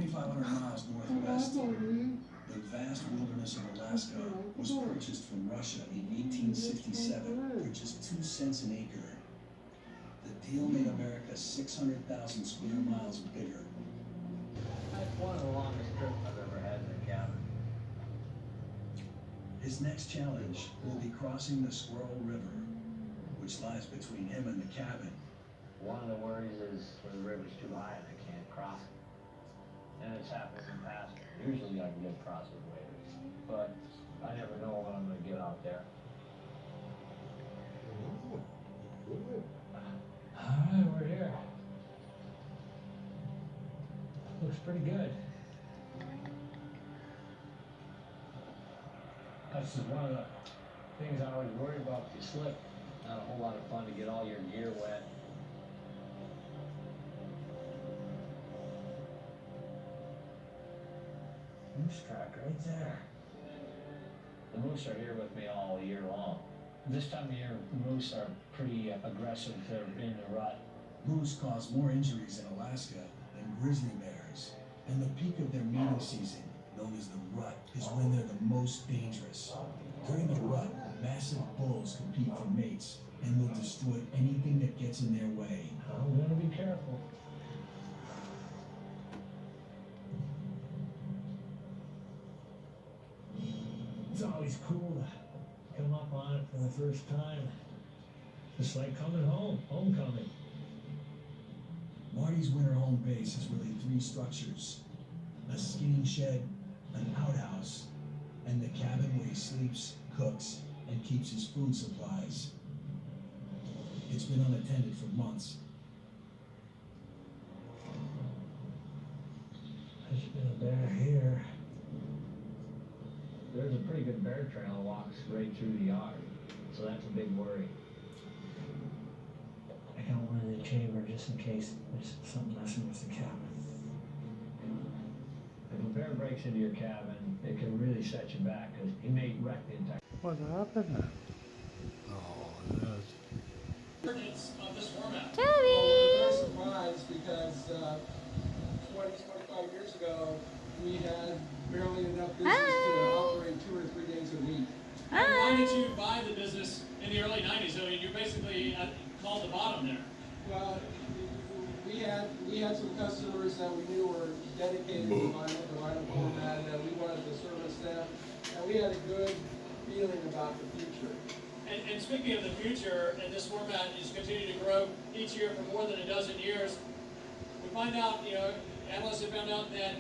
2,500 miles northwest, the vast wilderness of Alaska was purchased from Russia in 1867 for just 2 cents an acre. The deal made America 600,000 square miles bigger. That's one of the longest trips I've ever had in a cabin. His next challenge will be crossing the Squirrel River, which lies between him and the cabin. One of the worries is when the river's too high and I can't cross it. And it's happened in the past. Usually I can get across with waves, but I never know when I'm going to get out there. Alright, we're here. Looks pretty good. That's one of the things I always worry about if you slip. Not a whole lot of fun to get all your gear wet. Moose track right there. The moose are here with me all year long. This time of year, moose are pretty aggressive. They're in the rut. Moose cause more injuries in Alaska than grizzly bears, and the peak of their mating season, known as the rut, is when they're the most dangerous. During the rut, massive bulls compete for mates and will destroy anything that gets in their way. I'm gonna be careful. It's always cool to come up on it for the first time. It's like coming home, homecoming. Marty's winter home base is really 3 structures: a skinning shed, an outhouse, and the cabin where he sleeps, cooks, and keeps his food supplies. It's been unattended for months. There's been a bear here. There's a pretty good bear trail that walks right through the yard, so that's a big worry. I got one in the chamber just in case there's something messing with the cabin. If a bear breaks into your cabin, it can really set you back because he may wreck the entire. What happened? Oh, yes. Of this format. Chabbie! Well, we're very surprised because 25 years ago, we had barely enough business to operate 2 or 3 days a week. Hi. Why did you buy the business in the early 90s? I mean, you basically called the bottom there. Well, we had some customers that we knew were dedicated to the vinyl format, and we wanted to service them, and we had a good feeling about the future. And speaking of the future, and this format is continuing to grow each year for more than a dozen years, we find out, analysts have found out that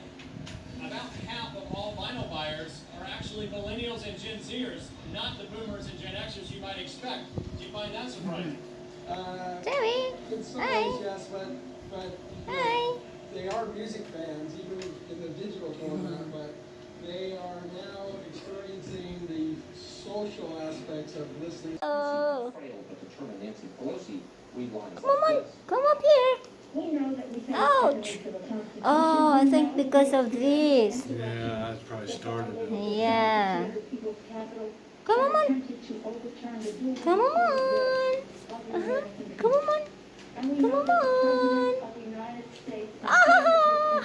about half of all vinyl buyers are actually millennials and Gen Zers, not the boomers and Gen Xers you might expect. Do you find that surprising? Chabbie! In some Hi. ways, yes, but Hi. they are music fans, even in the digital format, but they are now experiencing the social aspects of listening. Oh. Come on, come up here. Ouch! Oh, I think because of this. Yeah, that's probably started it. Yeah. Come on. Come on. Uh-huh. Come on. Come on. Ah!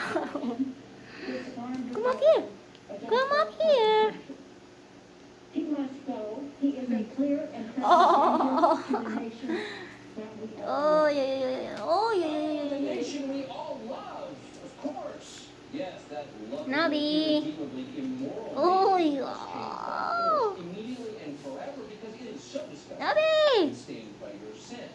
Come up here. Come up here. He must go. He is a clear and Oh. present danger to the nation that we Oh, yeah, yeah, yeah. Oh, yeah, yeah, yeah, yeah, yeah. Nation we all love, of course. Yes, that love Nubby. irredeemably immoral. Oh, nation yeah. immediately and forever because it is so disgusting. Nubby. And stained by your sin.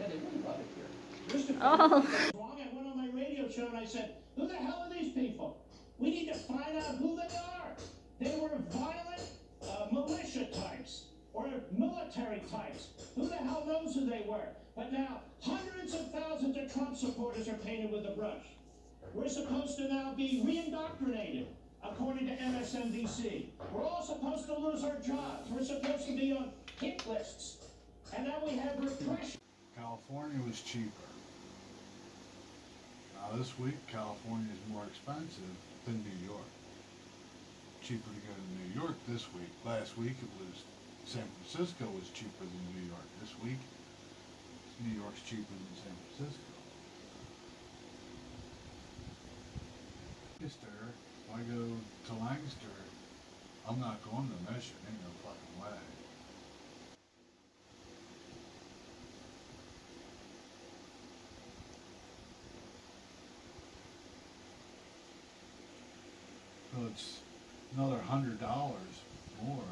Yeah, they really love it here. Mr. Oh. I went on my radio show and I said, who the hell are these people? We need to find out who they are. They were violent militia types or military types. Who the hell knows who they were? But now, hundreds of thousands of Trump supporters are painted with a brush. We're supposed to now be re-indoctrinated, according to MSNBC. We're all supposed to lose our jobs. We're supposed to be on hit lists. And now we have repression. California was cheaper. Now this week, California is more expensive than New York. Cheaper to go to New York this week. Last week it was San Francisco was cheaper than New York. This week, New York's cheaper than San Francisco. Lancaster, if I go to Lancaster, I'm not going to Mission, ain't no fucking way. So it's another $100 more.